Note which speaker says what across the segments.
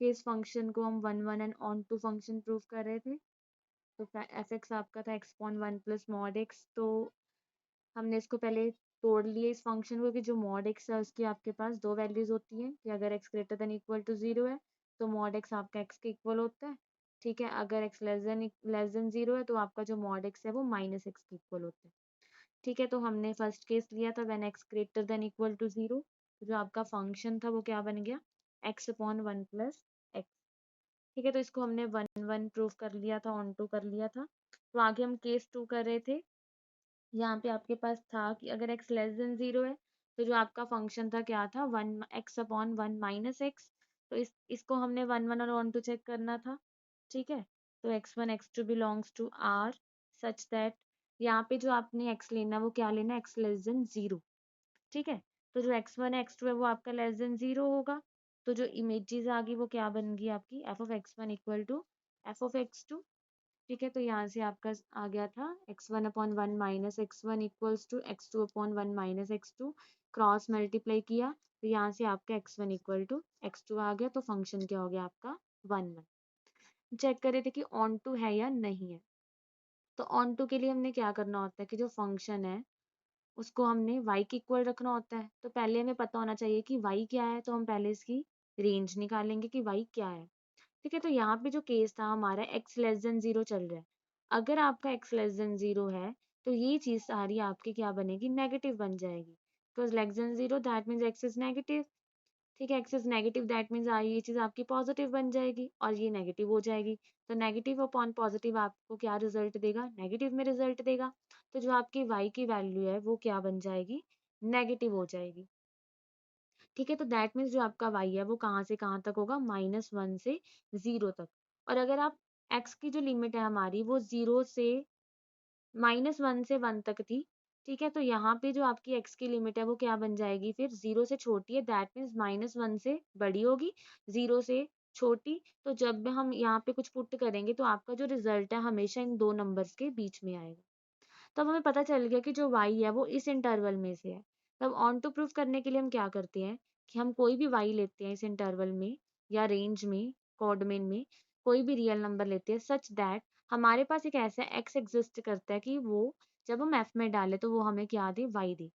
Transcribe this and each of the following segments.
Speaker 1: कि इस फंक्शन को हम 1 1 and onto function prove कर रहे थे। तो एफ एक्स आपका था x upon one plus mod x. तो हमने इसको पहले तोड़ लिए इस फंक्शन को कि जो मॉड एक्स है उसकी आपके पास दो वैल्यूज होती हैं कि अगर x greater than equal to 0 है तो मॉड एक्स आपका एक्स के इक्वल होता है। ठीक है, अगर एक्स लेस देन 0 है तो आपका जो मॉड एक्स है वो माइनस एक्स के इक्वल होता है। ठीक है, तो हमने फर्स्ट केस लिया था when x greater than equal to 0। जो आपका फंक्शन था वो क्या बन गया, x upon one plus x. ठीक है, तो इसको हमने 1 1 प्रूव कर लिया था, ऑन टू कर लिया था। तो आगे हम केस 2 कर रहे थे। यहाँ पे आपके पास था कि अगर x लेस देन 0 है तो जो आपका फंक्शन था क्या था, one x upon one minus x. तो इसको हमने 1 1 और ऑन टू चेक करना था। ठीक है, तो x1 x2 belongs to R such that यहाँ पे जो आपने x लेना वो क्या लेना, x लेस देन 0। ठीक है, तो जो x1 x2 है वो आपका लेस देन 0 होगा। तो जो इमेजेस आ गई वो क्या बन गई आपकी, f of x1 equal to f of x2। ठीक है, तो यहाँ से आपका आ गया था x1 upon one minus x1 equals to x2 upon one minus x2। Cross multiply किया तो यहाँ से आपका x1 इक्वल टू x2 आ गया। तो फंक्शन क्या हो गया आपका 1 1। चेक कर रहे थे कि ऑन टू है या नहीं है। तो ऑन टू के लिए हमने क्या करना होता है कि जो फंक्शन है उसको हमने y के इक्वल रखना होता है। तो पहले हमें पता होना चाहिए कि y क्या है, तो हम पहले इसकी रेंज निकालेंगे कि y क्या है। ठीक है, तो यहाँ पे जो केस था हमारा x लेस देन 0 चल रहा है। अगर आपका x लेस देन 0 है तो ये चीज सारी आपकी क्या बनेगी, नेगेटिव बन जाएगी। Because less than 0 that means x is negative. ठीक है, x is negative that means ये चीज आपकी पॉजिटिव बन जाएगी और ये नेगेटिव हो जाएगी। तो नेगेटिव अपॉन पॉजिटिव आपको क्या रिजल्ट देगा, नेगेटिव में रिजल्ट देगा। तो जो आपकी y की वैल्यू है वो क्या बन जाएगी, नेगेटिव हो जाएगी। ठीक है, तो दैट मीन्स जो आपका y है वो कहाँ से कहाँ तक होगा, -1 से 0 तक। और अगर आप x की जो लिमिट है हमारी वो 0 से -1 से 1 तक थी। ठीक है, तो यहाँ पे जो आपकी x की लिमिट है वो क्या बन जाएगी, फिर 0 से छोटी है दैट मीन्स -1 से बड़ी होगी, 0 से छोटी। तो जब हम यहाँ पे कुछ पुट करेंगे तो आपका जो रिजल्ट है हमेशा इन दो नंबर्स के बीच में आएगा। तब हमें पता चल गया कि जो y है वो इस इंटरवल में से है। तब ऑन टू प्रूफ करने के लिए हम क्या करते हैं कि हम कोई भी y लेते हैं इस इंटरवल में या रेंज में, कोऑर्डिनेट में कोई भी रियल नंबर लेते हैं सच दैट हमारे पास एक ऐसा x एग्जिस्ट करता है कि वो जब हम f में डालें तो वो हमें क्या दे, y दे।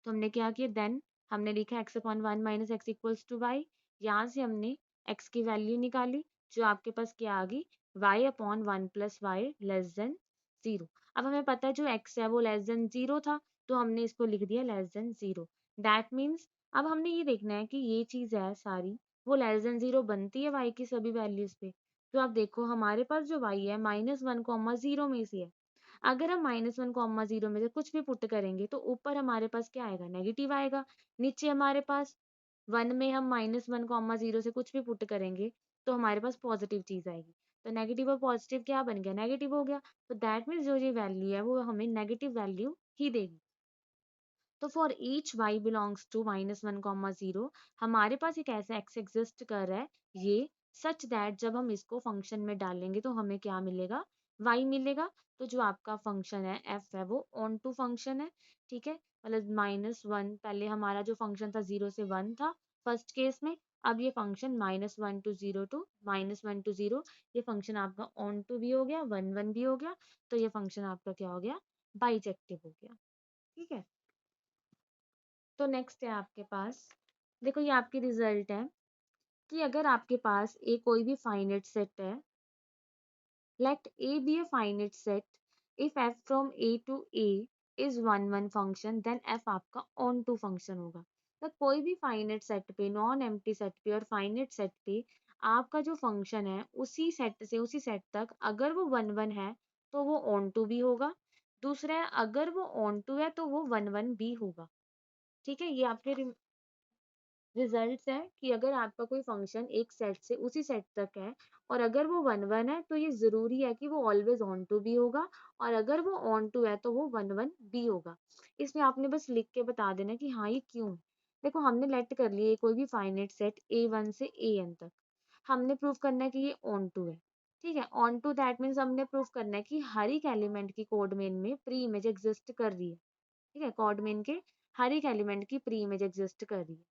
Speaker 1: तो हमने क्या किया देन, हमने लिखा x upon one minus x equals to y. यहाँ से हमने x की वैल्यू निकाली जो आपके पास क्या आ गई, y upon one plus y less than 0। अब हमें पता है जो x है वो लेस देन 0 था तो हमने इसको लिख दिया लेस देन 0। दैट मीन्स अब हमने ये देखना है कि ये चीज है सारी वो लेस देन 0 बनती है y की सभी वैल्यूज पे। तो आप देखो हमारे पास जो y है -1, 0 में से है। अगर हम -1, 0 में से कुछ भी पुट करेंगे तो ऊपर हमारे पास क्या आएगा, नेगेटिव आएगा। नीचे हमारे पास 1 में हम -1, 0 से कुछ भी पुट करेंगे तो हमारे पास पॉजिटिव चीज आएगी। तो नेगेटिव और पॉजिटिव क्या बन गया, नेगेटिव हो गया। तो दैट मीन्स जो ये वैल्यू है वो हमें नेगेटिव वैल्यू ही देगी। तो for each y belongs to -1, 0 हमारे पास एक ऐसा x एग्जिस्ट कर रहा है ये सच दैट जब हम इसको फंक्शन में डालेंगे तो हमें क्या मिलेगा, y मिलेगा। तो जो आपका फंक्शन है f है वो ऑन टू फंक्शन है। ठीक है, मतलब -1 पहले हमारा जो फंक्शन था 0 से 1 था फर्स्ट केस में। अब ये फंक्शन -1 टू 0 टू -1 टू 0 ये फंक्शन आपका ऑन टू भी हो गया, 1 1 भी हो गया। तो ये फंक्शन आपका क्या हो गया, बाइजेक्टिव हो गया। ठीक है, तो नेक्स्ट है आपके पास, देखो ये आपकी रिजल्ट है कि अगर आपके पास ए कोई भी फाइनाइट सेट है, let A be a finite set if f from A to A is one one function then f आपका ऑन टू फंक्शन होगा। तो कोई भी फाइनाइट सेट पे, नॉन एम्प्टी सेट पे और फाइनाइट सेट पे आपका जो फंक्शन है उसी सेट से उसी सेट तक अगर वो वन वन है तो वो ऑन टू भी होगा। दूसरा है अगर वो ऑन टू है तो वो वन वन भी होगा। ठीक है, ये आपके रिजल्ट्स है कि अगर आपका कोई फंक्शन एक सेट से उसी सेट तक है और अगर वो वन वन है तो ये जरूरी है कि वो ऑलवेज ऑन टू भी होगा और अगर वो ऑन टू है तो वो वन वन भी होगा। इसमें आपने बस लिख के बता देना कि हाँ ये क्यों है। देखो हमने लेट कर लिया कोई भी फाइनाइट सेट a1 से an तक, हमने प्रूव करना है कि ये ऑन टू है। ठीक है, ऑन टू दैट मीन्स हमने प्रूव करना है कि हर एक एलिमेंट की कोड मेन में प्री इमेज एग्जिस्ट कर रही है। ठीक है, कोड मेन के हर एक एलिमेंट की प्री इमेज एग्जिस्ट कर रही है।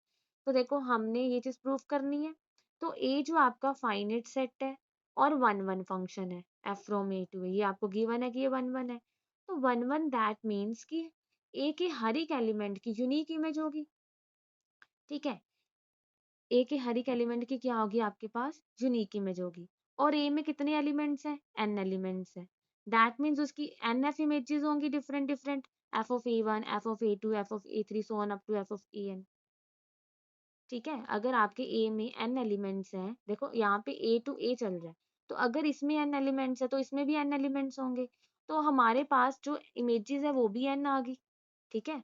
Speaker 1: तो देखो हमने ये चीज प्रूव करनी है। तो ए जो आपका फाइनाइट सेट है और 1 1 फंक्शन है, एफ फ्रॉम ए टू ए, ये आपको गिवन है कि ये 1 1 है। तो 1 1 दैट मीन्स कि ए के हर एक एलिमेंट की यूनिक इमेज होगी, ठीक है। ए के हर एक एलिमेंट की क्या होगी आपके पास, यूनिक इमेज होगी। और ए में कितने एलिमेंट्स हैं, एन एलिमेंट्स हैं। दैट मीन्स उसकी एन एफ इमेजेस होंगी different different, f of a one, f of a two, f of a three, so on up to f of a n, ठीक है। अगर आपके ए में एन एलिमेंट्स हैं, देखो यहाँ पे ए टू ए चल रहा है, तो अगर इसमें एन एलिमेंट्स है तो इसमें भी एन एलिमेंट्स होंगे, तो हमारे पास जो इमेजेस है वो भी एन आ गई, ठीक है।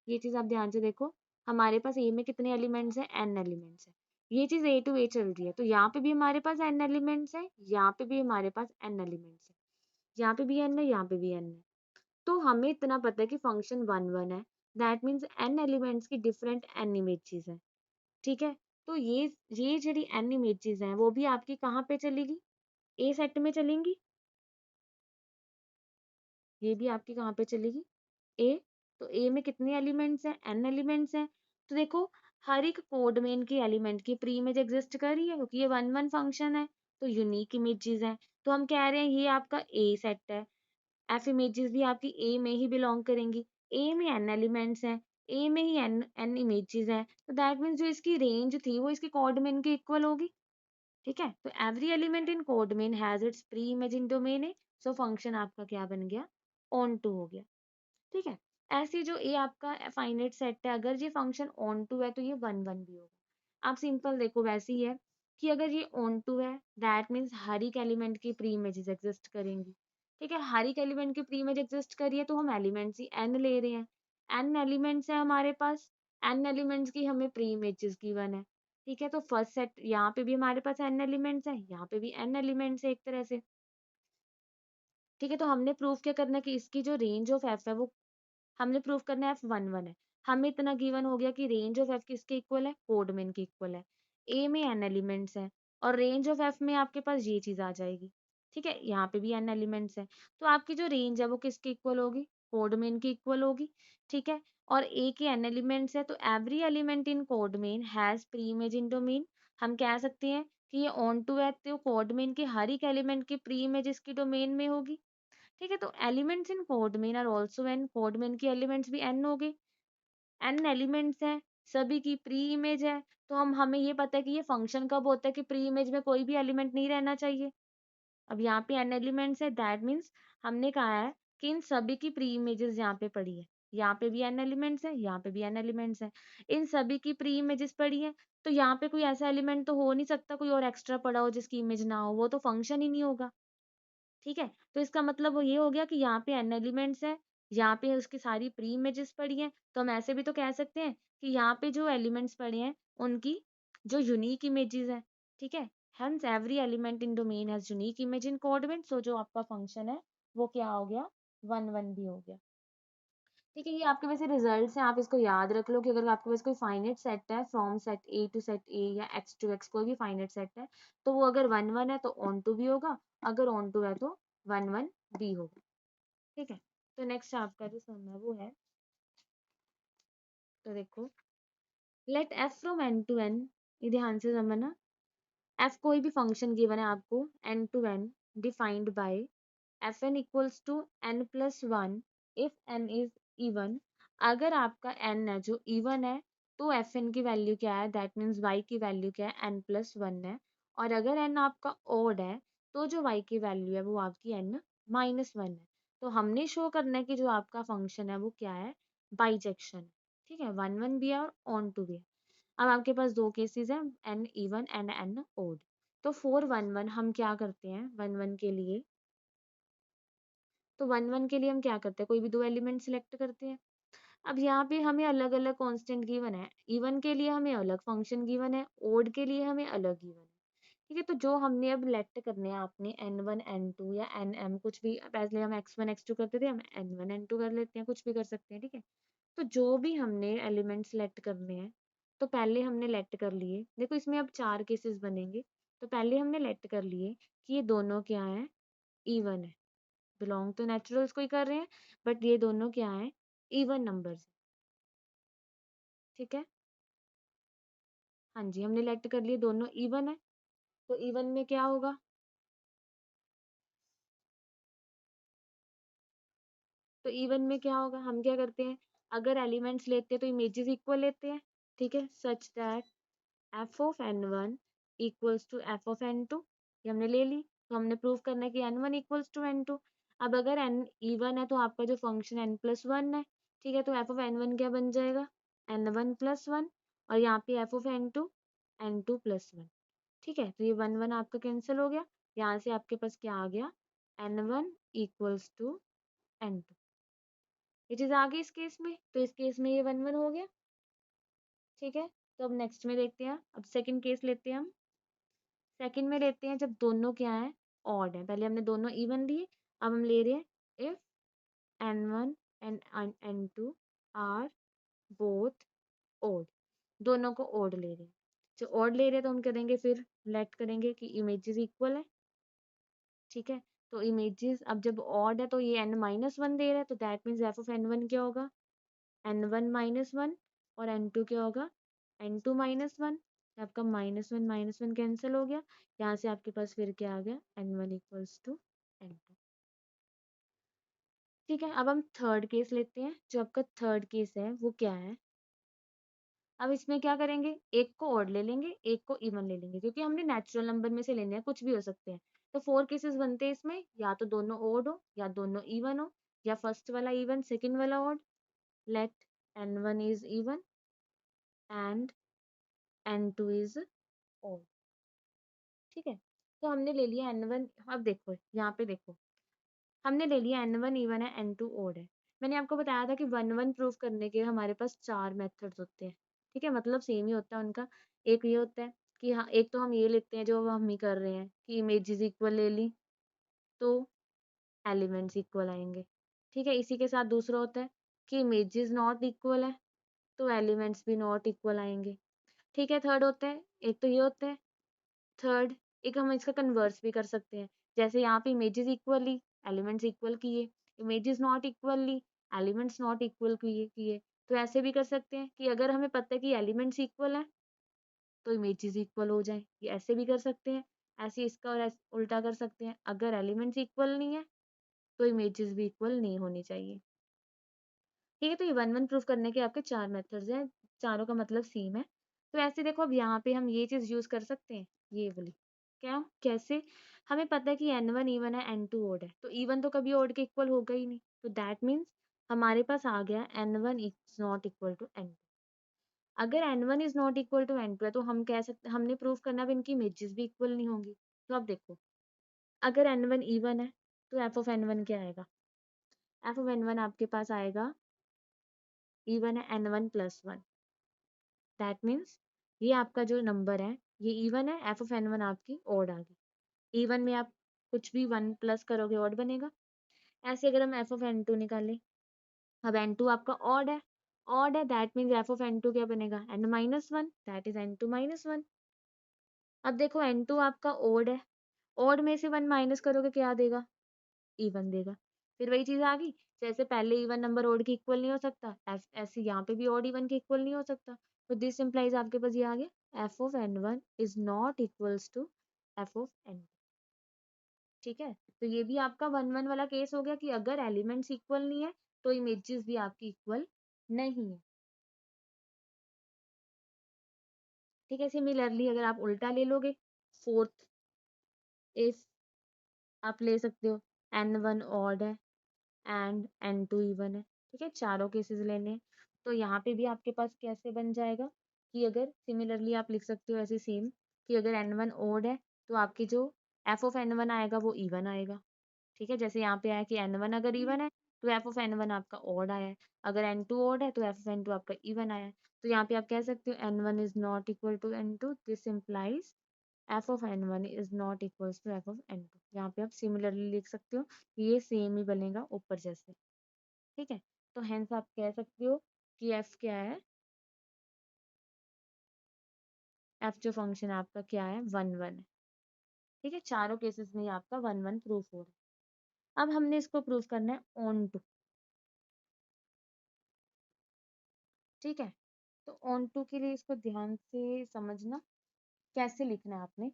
Speaker 1: ये चीज आप ध्यान से देखो, हमारे पास ए में कितने एलिमेंट्स हैं, एन एलिमेंट्स है। ये चीज ए टू ए चल रही है, तो यहाँ पे भी हमारे पास एन एलिमेंट्स है, यहाँ पे भी हमारे पास एन एलिमेंट्स है, यहाँ पे भी एन है, यहाँ पे भी एन है। तो हमें इतना पता है कि फंक्शन 1 1 है, दैट मीन्स एन एलिमेंट्स की डिफरेंट एन इमेजेस है, ठीक है। तो ये ਜਿਹੜੀ एन इमेजेस हैं वो भी आपकी कहाँ पे चलेगी, ए सेट में चलेंगी, ये भी आपकी कहाँ पे चलेगी, ए। तो ए में कितने एलिमेंट्स हैं, एन एलिमेंट्स हैं। तो देखो हर एक कोड में इनकी एलिमेंट की प्री इमेज एग्जिस्ट कर रही है, क्योंकि ये 1 1 फंक्शन है, तो यूनिक इमेजेस हैं। तो हम कह रहे हैं ये आपका ए सेट है, एफ इमेजेस भी आपकी ए में ही बिलोंग करेंगी। ए में एन एलिमेंट्स हैं, ए में ही एन एन इमेजेस हैं, तो दैट मीन्स जो इसकी रेंज थी वो इसके कोड में इनके इक्वल होगी, ठीक है। तो एवरी एलिमेंट इन कोड में has its pre image in domain A, so function आपका क्या बन गया, ऑन टू हो गया, ठीक है। ऐसे जो ये आपका फाइनाइट सेट है, अगर ये फंक्शन ऑन टू है तो ये 1 1 भी होगा। आप सिंपल देखो वैसे ही है कि अगर ये ऑन टू है दैट मीन्स हर एक एलिमेंट की प्री इमेजेस एग्जिस्ट करेंगी, ठीक है। हर एक एलिमेंट की प्री इमेज एग्जिस्ट करिए तो हम एलिमेंट्स ही एन ले रहे हैं, एन एलिमेंट्स है हमारे पास, एन एलिमेंट्स की हमें प्री इमेजेस गिवन है, ठीक है। तो फर्स्ट सेट यहाँ पे भी हमारे पास एन एलिमेंट्स है, यहाँ पे भी एन एलिमेंट्स है एक तरह से, ठीक है। तो हमने प्रूफ क्या करना है कि इसकी जो रेंज ऑफ एफ है वो हमने प्रूफ करना है एफ 1 1 है। हमें इतना गिवन हो गया कि रेंज ऑफ एफ किसके इक्वल है, कोडमेन के इक्वल है। ए में एन एलिमेंट्स है और रेंज ऑफ एफ में आपके पास ये चीज आ जाएगी, ठीक है। यहाँ पे भी एन एलिमेंट्स है, तो आपकी जो रेंज है वो किसके इक्वल होगी, कोडमेन की इक्वल होगी, ठीक है। और ए के एन एलिमेंट्स है, तो every element in कोडमेन has pre image in domain. हम कह सकते हैं कि ये ऑन टू है, तो कोडमेन के हर एक एलिमेंट की प्री इमेज इसकी डोमेन में होगी, ठीक है। तो elements in codomain are also n, codomain की एलिमेंट्स भी एन हो गए, एन एलिमेंट्स हैं, सभी की प्री इमेज है। तो हमें ये पता है कि ये फंक्शन कब होता है कि प्री इमेज में कोई भी एलिमेंट नहीं रहना चाहिए। अब यहाँ पे एन एलिमेंट्स है, दैट मीन्स हमने कहा है कि इन सभी की प्री इमेजेस यहाँ पे पड़ी है, यहाँ पे भी एन एलिमेंट्स है, यहाँ पे भी एन एलिमेंट्स है, इन सभी की प्री इमेजेस पड़ी है। तो यहाँ पे कोई ऐसा एलिमेंट तो हो नहीं सकता कोई और एक्स्ट्रा पड़ा हो जिसकी इमेज ना हो, वो तो फंक्शन ही नहीं होगा, ठीक है। तो इसका मतलब वो ये हो गया कि यहाँ पे एन एलिमेंट्स है, यहाँ पे उसकी सारी प्री इमेजेस पड़ी हैं, तो हम ऐसे भी तो कह सकते हैं कि यहाँ पे जो एलिमेंट्स पड़े हैं उनकी जो यूनिक इमेजेस है, ठीक है। Hence every element in domain has unique image in coordinate, so जो आपका फंक्शन है वो क्या हो गया, 1 1 भी हो गया, ठीक है। ये आपके वैसे रिजल्ट्स हैं, आप इसको याद रख लो कि अगर आपके पास कोई फाइनाइट सेट है from set A to set A या एक्स टू एक्स कोई भी फाइनाइट सेट है, तो वो अगर 1 1 है तो ऑन टू भी होगा, अगर ऑन टू है तो 1 1 भी होगा, ठीक है। तो नेक्स्ट आपका जो सम है वो है, तो देखो let f from n to n, ये ध्यान से समझना, एफ कोई भी फंक्शन गिवन है आपको n to n defined by f n equals to n plus one if n is even. अगर आपका एन है जो इवन है तो एफ एन की वैल्यू क्या है, दैट मीन्स वाई की वैल्यू क्या है, एन प्लस वन है। और अगर एन आपका ओड है तो जो वाई की वैल्यू है वो आपकी एन माइनस वन है। तो हमने शो करना है कि जो आपका फंक्शन है वो क्या है, बाइजेक्शन है, ठीक है। 1 1 भी है और ऑन टू भी है। अब आपके पास दो केसेस हैं, n even and n odd. तो फोर 1 1 हम क्या करते हैं, 1 1 के लिए, तो 1 1 के लिए हम क्या करते हैं, कोई भी दो एलिमेंट सिलेक्ट करते हैं। अब यहाँ पे हमें अलग अलग कांस्टेंट गिवन है, इवन के लिए हमें अलग फंक्शन गिवन है, ओड के लिए हमें अलग गिवन है, ठीक है। तो जो हमने अब लेट करने हैं आपने n1 n2 या nm कुछ भी, पहले हम x1 x2 करते थे, हम n1 n2 कर लेते हैं, कुछ भी कर सकते हैं, ठीक है। तो जो भी हमने एलिमेंट सेलेक्ट करने हैं, तो पहले हमने लेट कर लिए, देखो इसमें अब चार केसेस बनेंगे। तो पहले हमने लेट कर लिए कि ये दोनों क्या है, इवन है, बिलोंग तो नेचुरल्स को ही कर रहे हैं, बट ये दोनों क्या है, इवन नंबर्स, ठीक है। हाँ जी, हमने लेट कर लिए, दोनों इवन है, तो इवन में क्या होगा? तो इवन में क्या होगा? हम क्या करते हैं, अगर एलिमेंट्स लेते हैं तो इमेजेस इक्वल लेते हैं, ठीक है? Such that f of n one equals to f of n two, ये हमने ले ली। तो हमने प्रूव करना है कि n one equals to n two. अब अगर एन इवन है तो आपका जो फंक्शन एन प्लस वन है, ठीक है? तो एफ ऑफ एन वन क्या बन जाएगा? एन वन प्लस वन, और यहाँ पे f of n two plus one, ठीक है? तो ये वन वन आपका कैंसिल हो गया, यहाँ से आपके पास क्या आ गया? N one equals to n two. ये चीज आ गई इस केस में, तो इस केस में ये वन वन हो गया, ठीक है? तो अब नेक्स्ट में देखते हैं, अब सेकंड केस लेते हैं हम। सेकंड में लेते हैं जब दोनों क्या है? ऑड है। पहले हमने दोनों इवन लिए, अब हम ले रहे हैं if n one and n two are both odd, दोनों को ओड ले रहे हैं। जो ओड ले रहे हैं तो हम करेंगे फिर लेट करेंगे कि इमेजेस इक्वल है, ठीक है? तो इमेजेस अब जब ऑड है तो ये एन माइनस वन दे रहा है, तो that means f of n one क्या होगा? एन वन माइनस वन, और एन टू क्या होगा? N two minus one. आपका माइनस वन कैंसिल हो गया, यहाँ से आपके पास फिर क्या आ गया? N one equals to n two, ठीक है? अब हम थर्ड केस लेते हैं। जो आपका थर्ड केस है वो क्या है? अब इसमें क्या करेंगे, एक को ऑड ले लेंगे, एक को इवन ले लेंगे, क्योंकि हमने नेचुरल नंबर में से लेने हैं, कुछ भी हो सकते हैं। तो फोर केसेस बनते हैं इसमें, या तो दोनों ऑड हो, या दोनों इवन हो, या फर्स्ट वाला इवन सेकंड वाला odd. Let n one is even and n two is odd, ठीक है? तो हमने ले लिया एन वन, अब देखो यहाँ पे देखो, हमने ले लिया एन वन इवन है, एन टू ओड है। मैंने आपको बताया था कि वन वन प्रूफ करने के हमारे पास चार मेथड्स होते हैं, ठीक है? मतलब सेम ही होता है उनका। एक ये होता है कि हाँ, एक तो हम ये लेते हैं जो हम ही कर रहे हैं कि इमेजेस इक्वल ले ली तो एलिमेंट्स इक्वल आएंगे, ठीक है? इसी के साथ दूसरा होता है कि इमेजेस नॉट इक्वल है तो एलिमेंट्स भी नॉट इक्वल आएंगे, ठीक है? थर्ड होता है, एक तो ये होता है थर्ड, एक हम इसका कन्वर्स भी कर सकते हैं। जैसे यहाँ पे इमेजेस इक्वली एलिमेंट्स इक्वल किए, images not equally elements not equal किए किए। तो ऐसे भी कर सकते हैं कि अगर हमें पता है कि एलिमेंट्स इक्वल है तो इमेजेस इक्वल हो जाए, ये ऐसे भी कर सकते हैं। ऐसे इसका और उल्टा कर सकते हैं, अगर एलिमेंट्स इक्वल नहीं है तो इमेजेस भी इक्वल नहीं होनी चाहिए, ठीक है? तो ये वन वन प्रूफ करने के आपके चार मेथड्स हैं, चारों का मतलब सेम है। तो ऐसे देखो, अब यहाँ पे हम ये चीज यूज कर सकते हैं, ये वाली। क्या? कैसे? हमें पता है कि एन वन इवन है, एन टू ओड है, तो इवन तो कभी ओड के इक्वल होगा ही नहीं, तो दैट मीन्स हमारे पास आ गया n one is not equal to n two. अगर n one is not equal to n two है तो हम कह सकते, हमने प्रूफ करना भी इनकी इमेजेस भी इक्वल नहीं होंगी। तो अब देखो, अगर एन वन इवन है तो एफ ऑफ एन वन क्या आएगा? एफ ऑफ एन वन आपके पास आएगा, इवन है n one plus one, that means ये आपका जो नंबर है ये इवन है, एफ ऑफ एन वन आपकी ऑड आ गई। इवन में आप कुछ भी वन प्लस करोगे ऑड बनेगा। ऐसे अगर हम एफ ऑफ एन टू निकालें, अब एन टू आपका ऑड है, ऑड है that means f of n two क्या बनेगा? N minus one, that is n two minus one. अब देखो एन टू आपका ऑड है, ऑड में से वन माइनस करोगे क्या देगा? इवन देगा। फिर वही चीज आ गई, जैसे पहले इवन नंबर ओड के इक्वल नहीं हो सकता, ऐसे यहाँ पे भी ओड इवन के इक्वल नहीं हो सकता। तो दिस इम्प्लाइज आपके पास ये आ गया, f of n one is not equals to f of n, ठीक है? तो ये भी आपका वन वन वाला केस हो गया कि अगर एलिमेंट्स इक्वल नहीं है तो इमेजेस भी आपकी इक्वल नहीं है, ठीक है? सिमिलरली अगर आप उल्टा ले लोगे, फोर्थ इफ आप ले सकते हो, एन वन ऑड है एंड एन टू इवन है, ठीक है? चारों केसेस लेने हैं। तो यहाँ पे भी आपके पास कैसे बन जाएगा कि अगर सिमिलरली आप लिख सकते हो ऐसे सेम, कि अगर एन वन ओड है तो आपकी जो एफ ऑफ एन वन आएगा वो इवन आएगा, ठीक है? जैसे यहाँ पे आया कि एन वन अगर इवन है तो एफ ऑफ एन वन आपका ओड आया है, अगर एन टू ओड है तो एफ ऑफ एन टू आपका इवन आया है। तो यहाँ पे आप कह सकते हो n one is not equal to n two, this implies f of n one is not equals to f of n two. यहाँ पे आप सिमिलरली लिख सकते हो, ये सेम ही बनेगा ऊपर जैसे, ठीक है? तो हेंस आप कह सकते हो कि एफ क्या है, एफ जो फंक्शन है आपका क्या है? वन वन है, ठीक है? चारों केसेस में आपका वन वन प्रूफ हो रहा है। अब हमने इसको प्रूफ करना है ऑन टू, ठीक है? तो ऑन टू के लिए इसको ध्यान से समझना कैसे लिखना है आपने।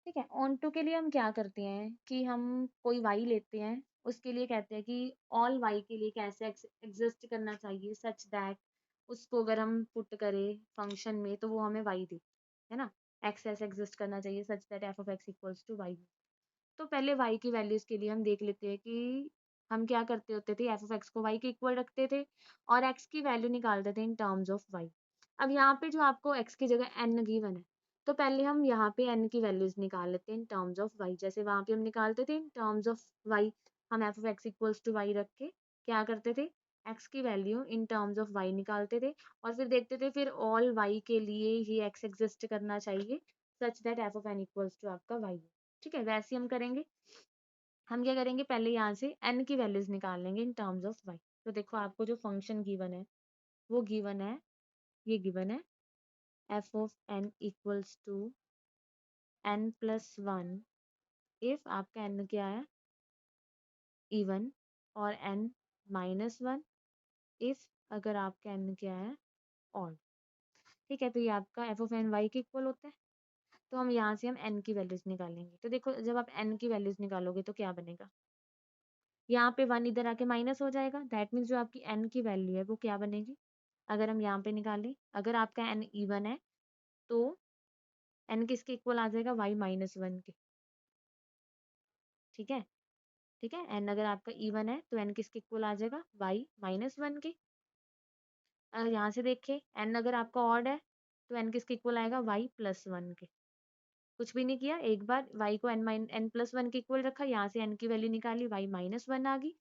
Speaker 1: ठीक है, ऑन टू के लिए हम क्या करते हैं कि हम कोई वाई लेते हैं, उसके लिए कहते हैं कि ऑल वाई के लिए कैसे एग्जिस्ट करना चाहिए सच दैट उसको अगर हम पुट करें फंक्शन में तो वो हमें वाई दे, है ना। एक्स ऐसे एग्जिस्ट करना चाहिए such that f of x equals to y. तो पहले y की वैल्यूज के लिए हम देख लेते हैं कि हम क्या करते होते थे, एफ ऑफ एक्स को y के इक्वल रखते थे और x की वैल्यू निकालते थे इन टर्म्स ऑफ y। अब यहाँ पे जो आपको x की जगह n गिवन है, तो पहले हम यहाँ पे n की वैल्यूज निकाल लेते हैं इन टर्म्स ऑफ y, जैसे वहां पे हम निकालते थे इन टर्म्स ऑफ y। हम f of x equals to y रख के क्या करते थे, x की value in terms of y निकालते थे और फिर देखते थे फिर ऑल y के लिए ये x एग्जिस्ट करना चाहिए such that f of n equals to आपका y। ठीक है, वैसे हम करेंगे। हम क्या करेंगे, पहले यहाँ से n की वैल्यूज निकाल लेंगे इन टर्म्स ऑफ y। तो देखो आपको जो फंक्शन गिवन है वो गिवन है, ये गिवन है f of n equals to n plus one if आपका n क्या है, इवन, और n माइनस वन इफ अगर आपका n क्या है, ऑड। ठीक है, तो ये आपका f ऑफ n y के इक्वल होता है। तो हम यहाँ से हम n की वैल्यूज निकालेंगे। तो देखो जब आप n की वैल्यूज निकालोगे तो क्या बनेगा, यहाँ पे वन इधर आके माइनस हो जाएगा, दैट मीन्स जो आपकी n की वैल्यू है वो क्या बनेगी, अगर हम यहाँ पे निकालें, अगर आपका n इवन है तो n किसके इक्वल आ जाएगा, y माइनस वन के। ठीक है, ठीक है, n अगर आपका इवन है तो n किसके इक्वल आ जाएगा, y माइनस वन के। अगर यहाँ से देखें n अगर आपका ऑड है तो n किसके इक्वल आएगा, y प्लस वन के। कुछ भी नहीं किया, एक बार y को n प्लस वन के इक्वल रखा, यहाँ से n की वैल्यू निकाली, y माइनस वन आ गई।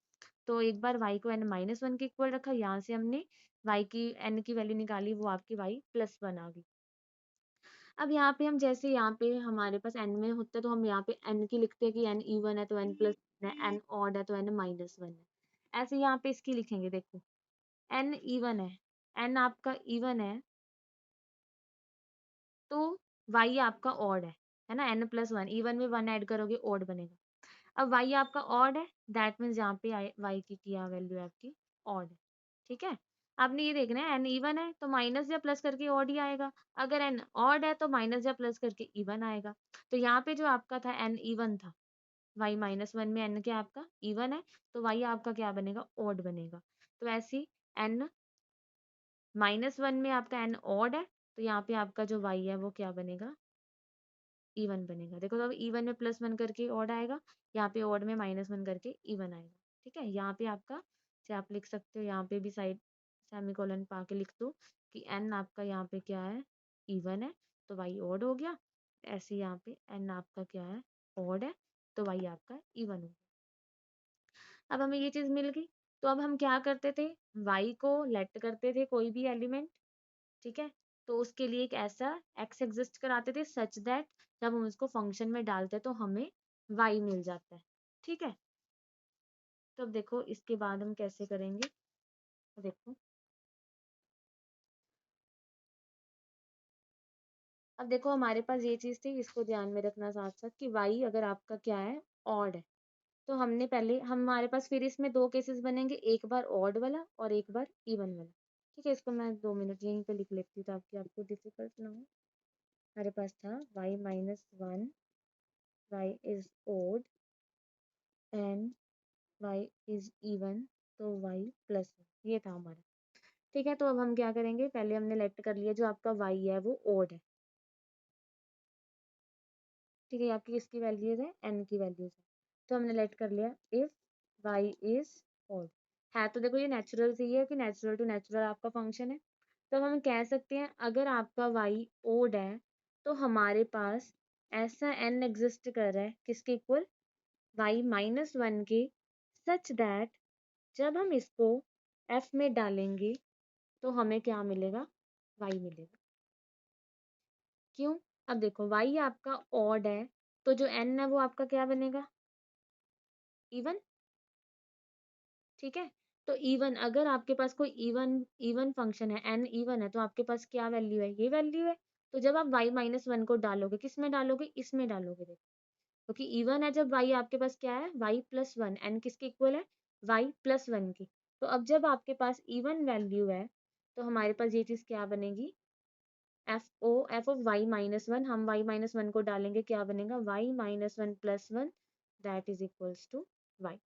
Speaker 1: तो एक बार y को n माइनस वन के इक्वल रखा, यहाँ से हमने y की n की वैल्यू निकाली, वो आपकी y प्लस वन आ गई। अब यहाँ पे हम जैसे यहाँ पे हमारे पास n में होता है तो हम यहाँ पे n की लिखते हैं कि n इवन है तो n प्लस है, n ऑड है तो n माइनस वन है। ऐसे यहाँ पे इसकी लिखेंगे, देखो n इवन है, n आपका इवन है तो y आपका ऑड है ना, n प्लस वन, इवन में वन ऐड करोगे ऑड बनेगा। अब y आपका ऑड है, दैट मीन्स यहाँ पे y की क्या वैल्यू है आपकी, ऑड है। ठीक है, आपने ये देखना है n इवन है तो माइनस या प्लस करके ऑड ही आएगा, अगर n ऑड है तो माइनस या प्लस करके इवन आएगा। तो यहाँ पे जो आपका था n इवन था, y माइनस वन में n क्या आपका इवन है तो y आपका क्या बनेगा, ऑड बनेगा। तो ऐसे ही n माइनस वन में आपका n ऑड है तो यहाँ पे आपका जो y है वो क्या बनेगा, इवन बनेगा। देखो तो अब इवन में प्लस वन करके ऑड आएगा, यहाँ पे ऑड में माइनस वन करके इवन आएगा। ठीक है, यहाँ पे आपका से आप लिख सकते हो, यहाँ पे भी साइड सेमीकोलन पा के लिख दो कि n आपका यहाँ पे क्या है, इवन है तो y ऑड हो गया। ऐसे यहाँ पे n आपका क्या है, ऑड है तो y आपका इवन हो गया। अब हमें ये चीज मिल गई, तो अब हम क्या करते थे, y को लेट करते थे कोई भी एलिमेंट। ठीक है, तो उसके लिए एक ऐसा x एग्जिस्ट कराते थे सच दैट जब हम उसको फंक्शन में डालते हैं तो हमें y मिल जाता है। ठीक है, तो अब देखो इसके बाद हम कैसे करेंगे, देखो अब देखो हमारे पास ये चीज थी, इसको ध्यान में रखना साथ साथ कि y अगर आपका क्या है, ऑड है, तो हमने पहले हमारे पास फिर इसमें दो केसेस बनेंगे, एक बार ऑड वाला और एक बार इवन वाला। ठीक है, इसको मैं 2 मिनट यहीं पे लिख लेती हूँ ताकि आपको डिफिकल्ट ना हो। हमारे पास था y minus one, y is odd and y is even तो y प्लस वन, ये था हमारा। ठीक है, तो अब हम क्या करेंगे, पहले हमने लेट कर लिया जो आपका y है वो ओड है। ठीक है, ये आपकी किसकी वैल्यूज है, n की वैल्यूज है। तो हमने लेट कर लिया इफ y इज ओड है, तो देखो ये नेचुरल से ही है कि नेचुरल टू नेचुरल आपका फंक्शन है। तो अब हम कह सकते हैं अगर आपका y ओड है तो हमारे पास ऐसा n एग्जिस्ट कर रहा है किसके इक्वल, y माइनस वन के, सच दैट जब हम इसको f में डालेंगे तो हमें क्या मिलेगा, y मिलेगा। क्यों, अब देखो y आपका ऑड है तो जो n है वो आपका क्या बनेगा, इवन। ठीक है, तो इवन अगर आपके पास कोई इवन इवन फंक्शन है, n इवन है तो आपके पास क्या वैल्यू है, ये वैल्यू है। तो जब आप y माइनस वन को डालोगे किस में डालोगे, इसमें डालोगे। देखो क्योंकि इवन है जब y आपके पास क्या है, y प्लस वन, n किसके इक्वल है, y प्लस वन की। तो अब जब आपके पास इवन वैल्यू है तो हमारे पास ये चीज क्या बनेगी, f of y minus one, हम वाई माइनस वन को डालेंगे, क्या बनेगा, y minus one plus one that is equals to y.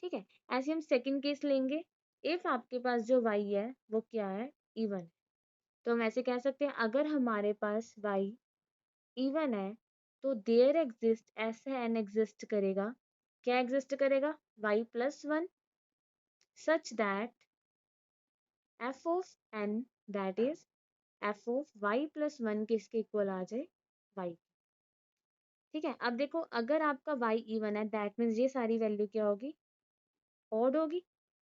Speaker 1: ठीक है, ऐसे हम सेकंड केस लेंगे, इफ आपके पास जो y है वो क्या है, इवन। तो हम ऐसे कह सकते हैं, अगर हमारे पास y इवन है तो देयर एग्जिस्ट, ऐसा n एग्जिस्ट करेगा, क्या एग्जिस्ट करेगा, y plus one, such that f of n that is f of y plus one किसके इक्वल आ जाए, y। ठीक है, अब देखो अगर आपका y इवन है दैट मीन्स ये सारी वैल्यू क्या होगी, ऑड होगी।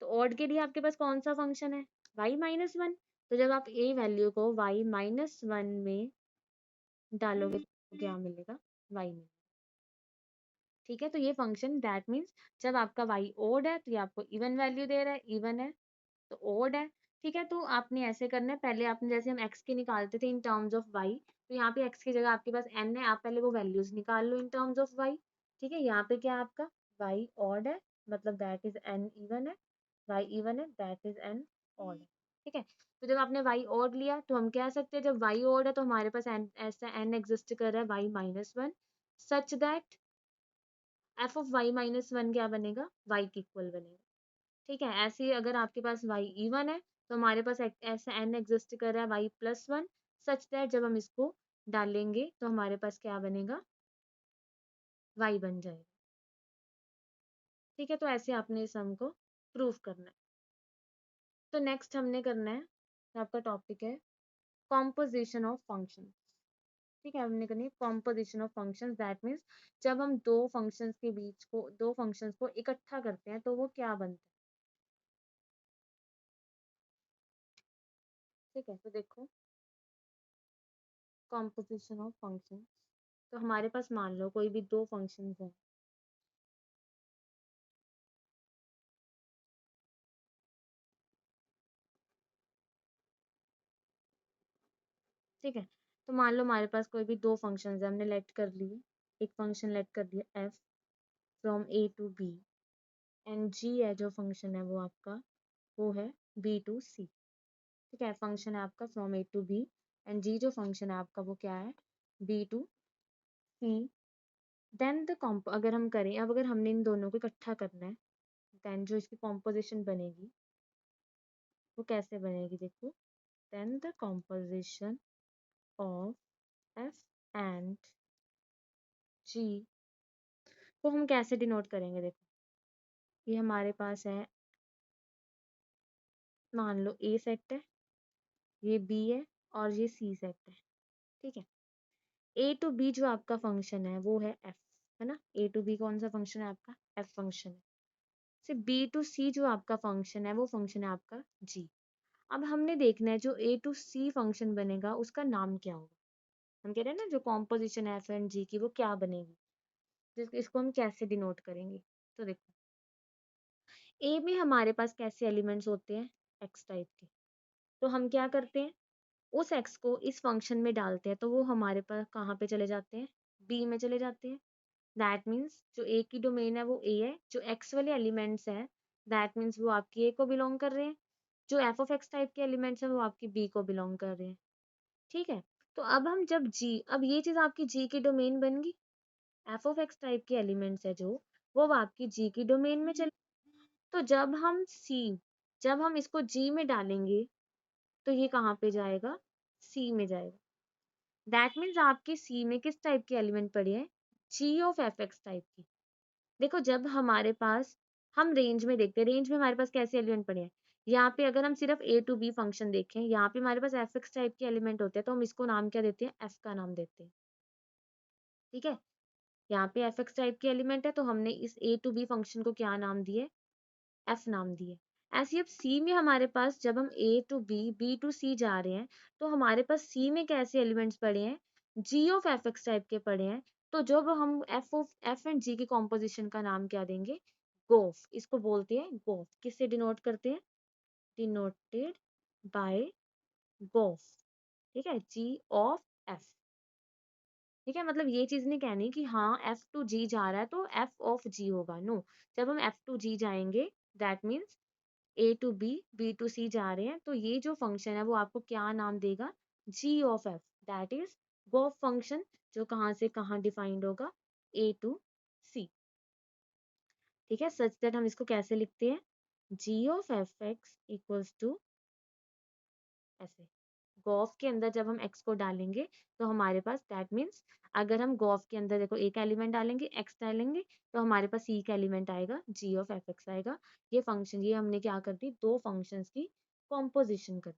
Speaker 1: तो ऑड के लिए आपके पास कौन सा फंक्शन है, y माइनस वन। तो जब आप a वैल्यू को y माइनस वन में डालोगे तो क्या मिलेगा, y में। ठीक है, तो ये फंक्शन दैट मीन्स जब आपका y ओड है तो ये आपको इवन वैल्यू दे रहा है, इवन है तो ओड है। ठीक है, तो आपने ऐसे करना है, पहले आपने जैसे हम x के निकालते थे इन टर्म्स ऑफ y, तो यहाँ पे x की जगह आपके पास n है, आप पहले वो वैल्यूज निकाल लो इन टर्म्स ऑफ y। ठीक है, यहाँ पे क्या है आपका y ओड है, मतलब दैट इज n इवन है, y इवन है दैट इज n ओड है। ठीक है, तो जब आपने y ओड लिया तो हम कह सकते हैं जब y ओड है तो हमारे पास n, ऐसा n एग्जिस्ट कर रहा है y minus one, such that f of y minus one क्या बनेगा, y के इक्वल बनेगा। ठीक है, ऐसे ही अगर आपके पास y इवन है तो हमारे पास ऐसा n एग्जिस्ट कर रहा है y plus one, such that जब हम इसको डालेंगे तो हमारे पास क्या बनेगा, y बन जाएगा। ठीक है, तो ऐसे आपने इस सम को प्रूव करना है। तो नेक्स्ट हमने करना है, तो आपका टॉपिक है कॉम्पोजिशन ऑफ फंक्शन। ठीक है, हमने करनी है composition of functions, that means जब हम दो फंक्शंस के बीच को, दो फंक्शंस को इकट्ठा करते हैं तो वो क्या बनता है। ठीक है, तो देखो कॉम्पोजिशन ऑफ फंक्शन, तो हमारे पास मान लो कोई भी दो फंक्शंस हैं। ठीक है, तो मान लो हमारे पास कोई भी दो फंक्शंस है, हमने लेट कर लिए, एक फंक्शन लेट कर दिया f from a to b, and g है जो फंक्शन है वो आपका, वो है b टू c। ठीक है, फंक्शन है आपका from a to b, and g जो फंक्शन है आपका वो क्या है, b to c। Then the comp, अगर हम करें, अब अगर हमने इन दोनों को इकट्ठा करना है, देन जो इसकी कॉम्पोजिशन बनेगी वो कैसे बनेगी, देखो, then the composition of f and g को हम कैसे डिनोट करेंगे, देखो ये हमारे पास है, मान लो a सेट है, ये b है और ये c सेट है। ठीक है, a टू b जो आपका फंक्शन है वो है f, है ना, a टू b कौन सा फंक्शन है आपका, f फंक्शन है। सिर्फ b टू c जो आपका फंक्शन है वो फंक्शन है आपका g। अब हमने देखना है जो a टू c फंक्शन बनेगा उसका नाम क्या होगा। हम कह रहे हैं ना जो कॉम्पोजिशन है f एंड g की वो क्या बनेगी, इसको हम कैसे डिनोट करेंगे। तो देखो a में हमारे पास कैसे एलिमेंट्स होते हैं, x टाइप के। तो हम क्या करते हैं, उस x को इस फंक्शन में डालते हैं तो वो हमारे पास कहाँ पे चले जाते हैं, b में चले जाते हैं। दैट मीन्स जो a की डोमेन है वो a है, जो x वाले एलिमेंट्स हैं दैट मीन्स वो आपकी a को बिलोंग कर रहे हैं, जो f ऑफ x टाइप के एलिमेंट्स हैं वो आपकी b को बिलोंग कर रहे हैं। ठीक है, तो अब हम जब g, अब ये चीज आपकी g की डोमेन बन गई, f ऑफ x टाइप के एलिमेंट्स है जो, वो आपकी g की डोमेन में चले। तो जब हम इसको g में डालेंगे तो ये कहाँ पे जाएगा, c में जाएगा। दैट मीन्स आपके c में किस टाइप के एलिमेंट पड़े हैं, g of F x type की। देखो जब हमारे पास, हम रेंज में देखते हैं, रेंज में हमारे पास कैसे एलिमेंट पड़े हैं, यहाँ पे अगर हम सिर्फ a टू b फंक्शन देखें, यहाँ पे हमारे पास एफ एक्स टाइप के एलिमेंट होते हैं तो हम इसको नाम क्या देते हैं, f का नाम देते हैं। ठीक है, यहाँ पे एफ एक्स टाइप के एलिमेंट है तो हमने इस a टू b फंक्शन को क्या नाम दिए, f नाम दिए। ऐसे ही अब c में हमारे पास जब हम a to b, b to c जा रहे हैं तो हमारे पास c में कैसे एलिमेंट्स पड़े हैं, g of F x type के पड़े हैं। तो जब हम f एंड g की कॉम्पोजिशन का नाम क्या देंगे, गोफ, इसको बोलते हैं गोफ। किससे डिनोट करते हैं, डिनोटेड बाय गोफ। ठीक है, g ऑफ f। ठीक है, मतलब ये चीज नहीं कहनी कि हाँ f टू g जा रहा है तो f ऑफ g होगा, नो। जब हम f टू g जाएंगे that means A to B, B to C जा रहे हैं, तो ये जो फंक्शन है वो आपको क्या नाम देगा, G of F, that is G o F function, जो कहाँ से कहाँ डिफाइंड होगा, ए टू सी। ठीक है, सच दैट हम इसको कैसे लिखते हैं, G of F x equals to ऐसे, गॉफ के अंदर जब हम x को डालेंगे तो हमारे पास दैट मीन्स, अगर हम गॉफ के अंदर देखो एक एलिमेंट डालेंगे x डालेंगे तो हमारे पास c का एलिमेंट आएगा, g ऑफ एफ एक्स आएगा। ये फंक्शन, ये हमने क्या कर दी, दो फंक्शंस की कॉम्पोजिशन कर दी।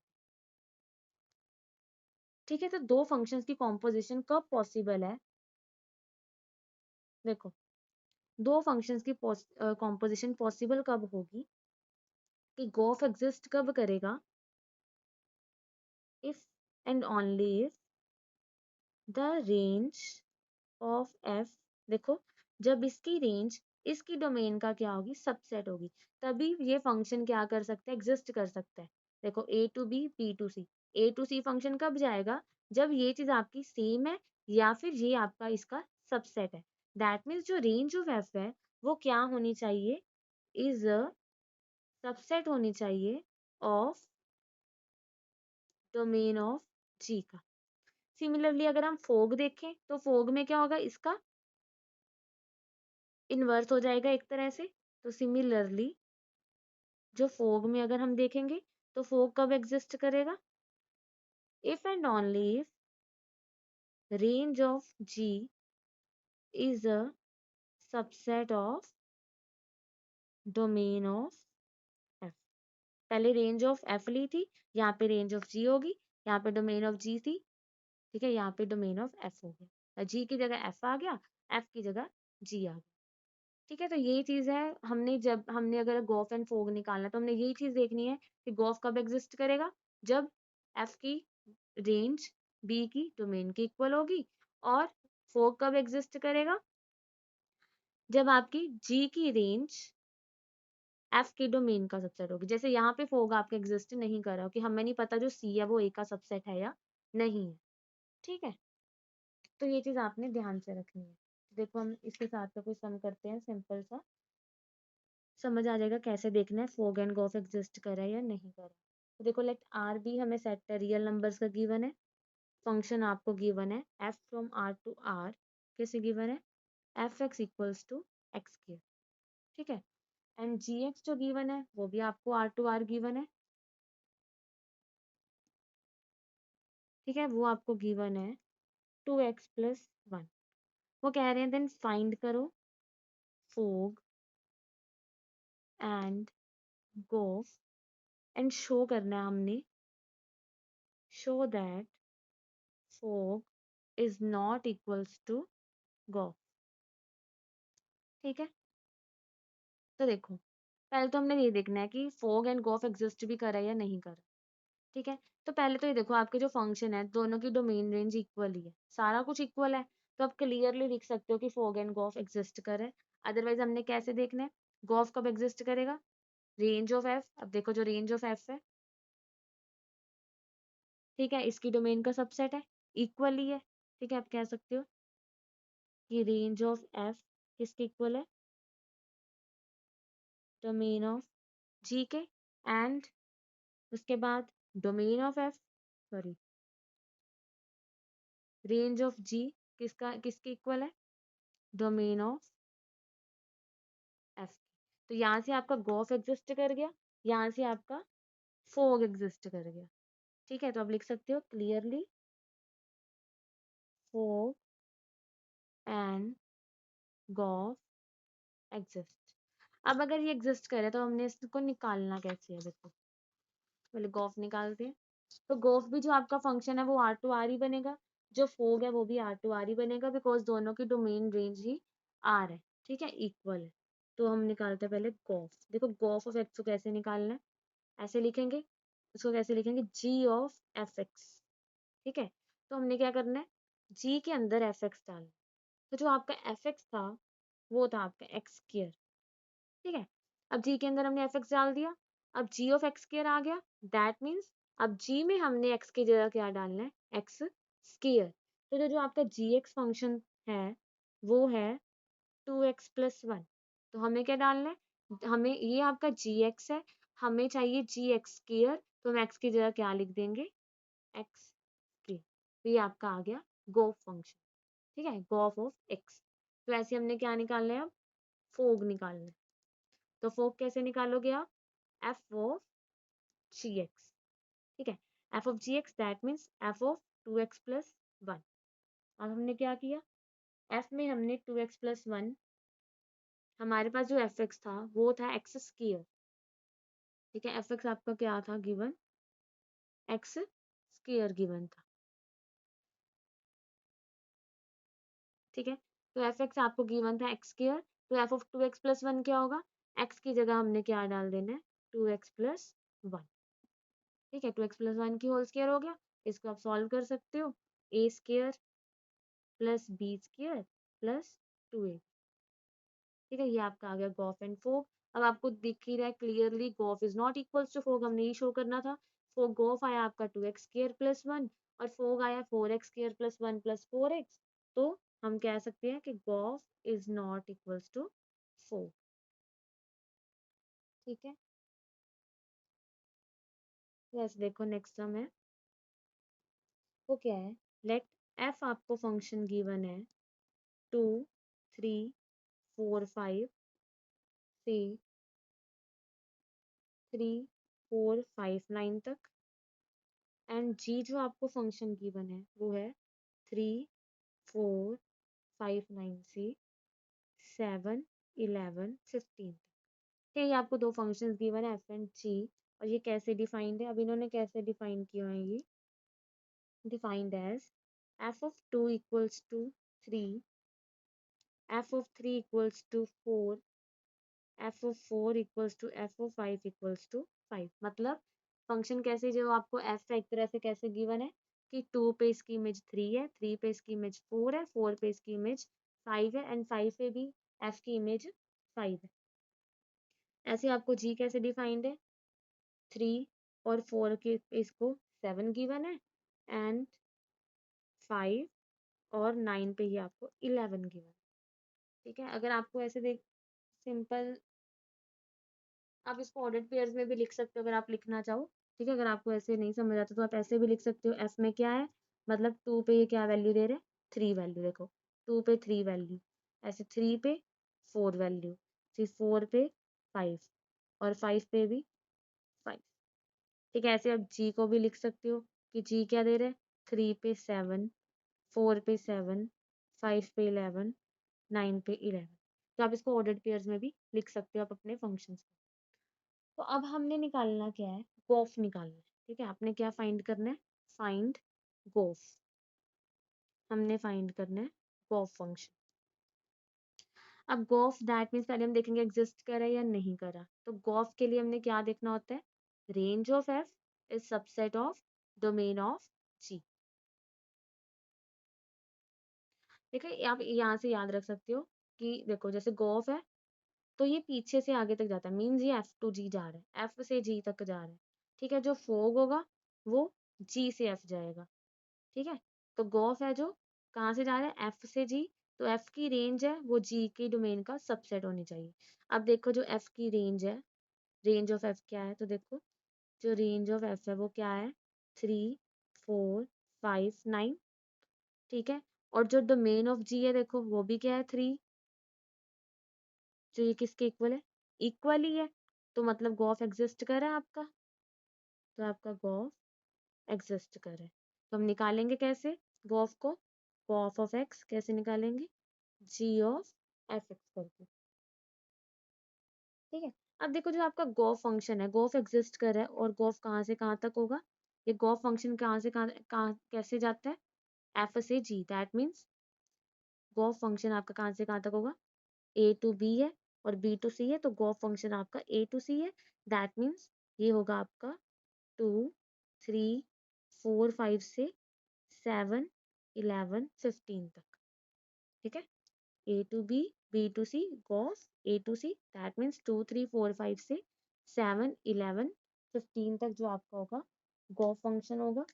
Speaker 1: ठीक है, तो दो फंक्शंस की कॉम्पोजिशन कब पॉसिबल है, देखो दो फंक्शंस की कॉम्पोजिशन पॉसिबल कब होगी, कि गॉफ एग्जिस्ट कब करेगा, if and only if the range of F, देखो जब इसकी रेंज इसकी डोमेन का क्या होगी, सबसेट होगी, तभी ये फंक्शन क्या कर सकता है, एग्जिस्ट कर सकता है। देखो A to B, B to C, A to C function कब जाएगा, जब ये चीज आपकी सेम है या फिर ये आपका इसका सबसेट है। दैट मीन्स जो रेंज ऑफ एफ है वो क्या होनी चाहिए, इज अ सबसेट होनी चाहिए ऑफ डोमेन ऑफ जी का। सिमिलरली अगर हम फोग देखें तो फोग में क्या होगा, इसका इन्वर्स हो जाएगा एक तरह से। तो सिमिलरली जो फोग में अगर हम देखेंगे तो फोग कब एग्जिस्ट करेगा, if and only if range of g is a subset of domain of f. पहले रेंज ऑफ एफ ली थी, यहाँ पे रेंज ऑफ जी होगी, यहाँ पे डोमेन ऑफ जी थी, ठीक है, यहाँ पे डोमेन ऑफ एफ हो गया, जी की जगह एफ आ गया, एफ की जगह जी आ गया। ठीक है, तो ये चीज है, हमने जब हमने अगर गॉफ एंड फोग निकालना तो हमने यही चीज देखनी है कि गॉफ कब एग्जिस्ट करेगा, जब एफ की रेंज बी की डोमेन की इक्वल होगी, और फोग कब एग्जिस्ट करेगा, जब आपकी जी की रेंज एफ की डोमेन का सबसेट होगी। जैसे यहाँ पे फोग आपका एग्जिस्ट नहीं कर रहा, कि हमें नहीं पता जो सी है वो ए का सबसेट है या नहीं है। ठीक है, तो ये चीज आपने ध्यान से रखनी है। देखो हम इसके साथ का कोई सम करते हैं सिंपल सा, समझ आ जाएगा कैसे देखना है फोग एंड गॉफ एग्जिस्ट कर रहा है या नहीं कर रहा। तो देखो लेट आर बी हमें सेट है, रियल नंबर्स का गिवन है, फंक्शन आपको गिवन है f from R to R, कैसे गिवन है, f x equals to x cube. ठीक है, एंड जी एक्स जो गिवन है वो भी आपको आर टू आर गिवन है। ठीक है, वो आपको गिवन है 2x+1। वो कह रहे हैं देन फाइंड करो fog and gof, and show करना है हमने, show that fog is not equals to gof. ठीक है, तो देखो पहले तो हमने ये देखना है कि फोग एंड गोफ एग्जिस्ट भी कर रहा है या नहीं कर रहा। ठीक है, तो पहले तो ये देखो आपके जो फंक्शन है दोनों की डोमेन रेंज इक्वल ही है, सारा कुछ इक्वल है, तो आप क्लियरली लिख सकते हो कि फोग एंड गोफ एग्जिस्ट कर रहे हैं। अदरवाइज हमने कैसे देखना है, गोफ कब एग्जिस्ट करेगा, रेंज ऑफ एफ, अब देखो जो रेंज ऑफ एफ है, ठीक है, इसकी डोमेन का सबसेट है, इक्वल ही है। ठीक है, आप कह सकते हो कि रेंज ऑफ एफ किसके इक्वल है, डोमेन ऑफ जी के, एंड उसके बाद domain of F, sorry range of G किसका किसके इक्वल है, डोमेन ऑफ एफ। तो यहाँ से आपका गोफ एग्जिस्ट कर गया, यहाँ से आपका फोग एग्जिस्ट कर गया। ठीक है, तो आप लिख सकते हो क्लियरली फोग एंड गोफ एग्जिस्ट। अब अगर ये एग्जिस्ट करे तो हमने इसको निकालना कैसे है, देखो पहले गोफ निकालते हैं। तो गोफ भी जो आपका फंक्शन है वो आर टू आर ही बनेगा, जो फोग है वो भी आर टू आर ही बनेगा, बिकॉज दोनों की डोमेन रेंज ही आर है। ठीक है, इक्वल है। तो हम निकालते हैं पहले गोफ। देखो गोफ ऑफ एक्स को कैसे निकालना है, ऐसे लिखेंगे, इसको कैसे लिखेंगे, जी ऑफ एफ एक्स। ठीक है, तो हमने क्या करना है, जी के अंदर एफ एक्स डालना। तो जो आपका एफ एक्स था वो था आपका एक्स स्क्वायर। ठीक है, अब जी के अंदर हमने एफ एक्स डाल दिया, अब जी ऑफ एक्स स्क्वायर आ गया, दैट मीन्स अब जी में हमने एक्स की जगह क्या डालना है, एक्स स्क्वायर। तो जो जो आपका जी एक्स फंक्शन है वो है 2x+1। तो हमें क्या डालना है, हमें ये आपका जी एक्स है, हमें चाहिए जी एक्स स्क्वायर, तो हम एक्स की जगह क्या लिख देंगे, एक्स स्क्वायर। तो ये आपका आ गया गोफ फंक्शन, ठीक है, गोफ ऑफ एक्स। तो ऐसे हमने क्या निकालना है, अब फोग निकालना है। तो फोग कैसे निकालोगे आप, एफ ऑफ जी एक्स, ठीक है, f of g x that means f of 2x plus 1। अब हमने क्या किया, एफ में हमने 2x प्लस 1, हमारे पास जो एफ एक्स था वो था एक्स स्क्वायर, ठीक है, एफ एक्स आपका क्या था गिवन, एक्स स्क्वायर गिवन था, ठीक है। तो एफ एक्स आपको गिवन था एक्स स्क्वायर, तो एफ ऑफ 2x प्लस 1 क्या होगा, एक्स की जगह हमने क्या डाल देना है, 2x प्लस 1, ठीक है, 2x प्लस 1 की होल स्क्वायर हो गया। इसको आप सॉल्व कर सकते हो, A square plus B square plus 2a, ठीक है, ये आपका आ गया गॉफ एंड फोग। अब आपको दिख ही रहा है clearly gof is not equals to fog, हमने ये शो करना था। फोग गॉफ आया आपका 2x स्क्वायर प्लस 1 और फोग आया 4x square plus 1 plus 4x, तो हम कह सकते हैं कि gof is not equals to fog, ठीक है। यस, देखो नेक्स्ट सम है, वो क्या है, लेट एफ आपको फंक्शन गिवन है 2 3 4 5 से 3 4 5 9 तक, एंड जी जो आपको फंक्शन गिवन है वो है 3 4 5 9 से 7 11 15 तक। ये आपको दो फंक्शंस गिवन है एफ एंड जी, और ये कैसे डिफाइंड है, अब इन्होंने कैसे डिफाइन किया है, ये defined as f of 2 equals to 3, f of 3 equals to 4, f of 4 equals to f of 5 equals to 5। मतलब फंक्शन कैसे, जो आपको एफ एक तरह से कैसे गिवन है कि 2 पे इसकी इमेज 3 है, 3 पे इसकी इमेज 4 है, 4 पे इसकी इमेज 5 है, एंड 5 पे भी एफ की इमेज 5 है। ऐसे आपको जी कैसे डिफाइंड है, 3 और 4 के इसको 7 गिवन है, एंड 5 और 9 पे ही आपको 11 गिवन, ठीक है। अगर आपको ऐसे देख, सिंपल आप इसको ऑर्डर्ड पेयर्स में भी लिख सकते हो अगर आप लिखना चाहो, ठीक है। अगर आपको ऐसे नहीं समझ आता तो आप ऐसे भी लिख सकते हो, एफ में क्या है, मतलब 2 पे ये क्या वैल्यू दे रहे हैं, 3 वैल्यू, देखो 2 पे 3 वैल्यू, ऐसे 3 पे 4 वैल्यू, फिर 4 पे 5 और 5 पे भी 5, ठीक है। ऐसे आप जी को भी लिख सकते हो कि जी क्या दे रहे हैं, 3 पे 7, 4 पे 7, 5 पे 11, 9 पे 11। तो आप इसको ऑर्डर्ड पेयर्स में भी लिख सकते हो आप अपने फंक्शंस को। तो अब हमने निकालना क्या है, गोफ निकालना है, ठीक है। आपने क्या फाइंड करना है, फाइंड गोफ, हमने फाइंड करना है गोफ फंक्शन। अब गोफ दैट मीन्स पहले हम देखेंगे एग्जिस्ट कर रहा है या नहीं कर रहा। तो गोफ के लिए हमने क्या देखना होता है, range of F is subset of domain of G, ठीक है। आप यहाँ से याद रख सकते हो कि देखो जैसे गोफ है तो ये पीछे से आगे तक जाता है, मीन्स ये एफ टू जी जा रहा है, एफ से जी तक जा रहा है, ठीक है। जो फोग होगा वो जी से एफ जाएगा, ठीक है। तो गॉफ है जो कहाँ से जा रहा है, एफ से जी, तो एफ की रेंज है वो जी के डोमेन का सबसेट होनी चाहिए। अब देखो जो एफ की रेंज है, रेंज ऑफ एफ क्या है, तो देखो जो रेंज ऑफ एफ है वो क्या है, 3 4 5 9, ठीक है। और जो डोमेन ऑफ जी है देखो वो भी क्या है, 3, जो ये किसके इक्वल है, इक्वल ही है, तो मतलब गॉफ एग्जिस्ट कर रहा है आपका, तो आपका गॉफ एग्जिस्ट कर रहा है। तो हम निकालेंगे कैसे गॉफ को, गॉफ ऑफ एक्स कैसे निकालेंगे, जी ऑफ एफ एक्स करके, ठीक है। अब देखो जो आपका गॉफ फंक्शन है, गॉफ एग्जिस्ट कर रहा है, और गॉफ कहाँ से कहाँ तक होगा, ये गॉफ फंक्शन कहाँ से कहाँ कैसे जाता है, एफ से जी, दैट मीन्स गॉफ फंक्शन आपका कहाँ से कहाँ तक होगा, ए टू बी है और बी टू सी है, तो गॉफ फंक्शन आपका ए टू सी है, दैट मीन्स ये होगा आपका 2 3 4 5 से 7 11 15 तक, ठीक है। A to B, B to C, golf, A to C, that means 2 3 4 5 से 7 11 15 तक जो आपका होगा golf फंक्शन होगा।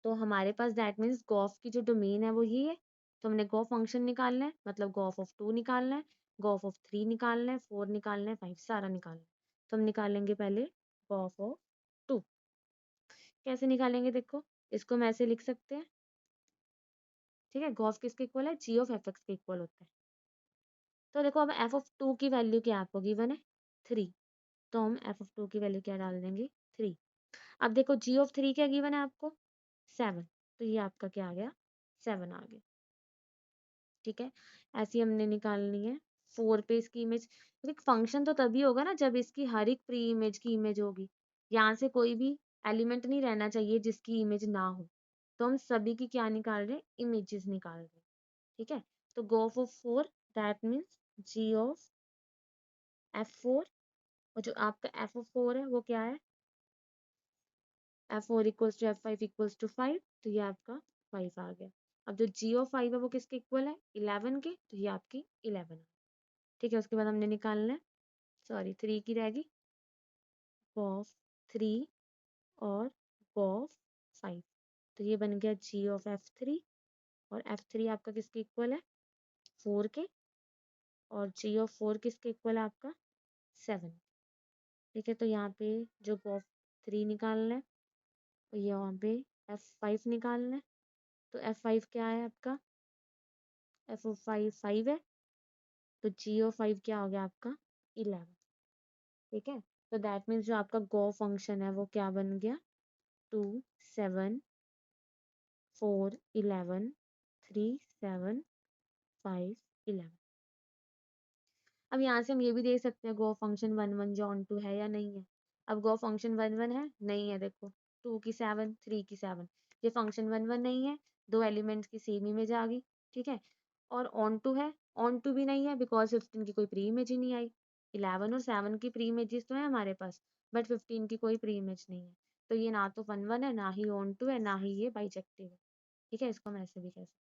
Speaker 1: तो हमारे पास दैट मीन्स golf की जो डोमेन है वो ये है, तो हमने golf फंक्शन निकालना है, मतलब golf ऑफ 2 निकालना है, golf ऑफ 3 निकालना है, 4 निकालना है, 5 सारा निकालना है। तो हम निकालेंगे पहले गॉफ ऑफ 2। कैसे निकालेंगे देखो, इसको हम ऐसे लिख सकते हैं, ठीक है। गॉफ किसके इक्वल है, जी ऑफ एफ एक्स के इक्वल होता है। तो देखो अब एफ ऑफ 2 की वैल्यू क्या आपको गिवन है, 3। तो हम एफ ऑफ 2 की वैल्यू क्या डाल देंगे, 3। अब देखो जी ऑफ 3 क्या गिवन है आपको, 7। तो ये आपका क्या आ गया, 7 आ गया, ठीक है। ऐसी हमने निकालनी है 4 पे इसकी इमेज, क्योंकि फंक्शन तो तभी होगा ना जब इसकी हर एक प्री इमेज की इमेज होगी। यहाँ से कोई भी एलिमेंट नहीं रहना चाहिए जिसकी इमेज ना हो। तो हम सभी की क्या निकाल रहे हैं, इमेजेस निकाल रहे हैं, ठीक है। तो go for 4, that means g of F4, और जो आपका एफ ऑफ 4 है वो क्या है, F4 equals to F5 equals to 5। तो ये आपका 5 आ गया। अब जो जी ऑफ 5 है वो किसके इक्वल है, 11 के। तो ये आपकी 11 है, ठीक है। उसके बाद हमने निकालना है, सॉरी 3 की रहेगी, ऑफ 3 और ऑफ 5। तो ये बन गया जी ऑफ F3, और F3 आपका किसके इक्वल है, 4 के। और जी ऑफ 4 किसके इक्वल है आपका, 7, ठीक है। तो यहाँ पे जो ऑफ 3 निकालना है, और यहाँ पे F5 निकालना है। तो F5 क्या है आपका, F5 5 है। तो जी ऑफ 5 क्या हो गया आपका, 11, ठीक है। तो दैट मीन्स जो आपका गो फंक्शन है वो क्या बन गया, 2 7 4 11 3 7 5 11। अब यहाँ से हम ये भी देख सकते हैं गो फंक्शन 1 1 जो ऑन टू है या नहीं है। अब गो फंक्शन 1 1 है, नहीं है, देखो 2 की 7 3 की 7, ये फंक्शन 1 1 नहीं है, दो एलिमेंट्स की सेम इमेज आ गई, ठीक है। और ऑन टू है, ऑन टू भी नहीं है बिकॉज 15 की कोई प्री इमेज ही नहीं आई। 11 और 7 की प्री इमेजेस तो है हमारे पास, बट 15 की कोई प्री इमेज नहीं है। तो ये ना तो 1 1 है, ना ही ऑन टू है, ना ही ये बाइजेक्टिव है, ठीक है। इसको हम ऐसे भी कह सकते हैं।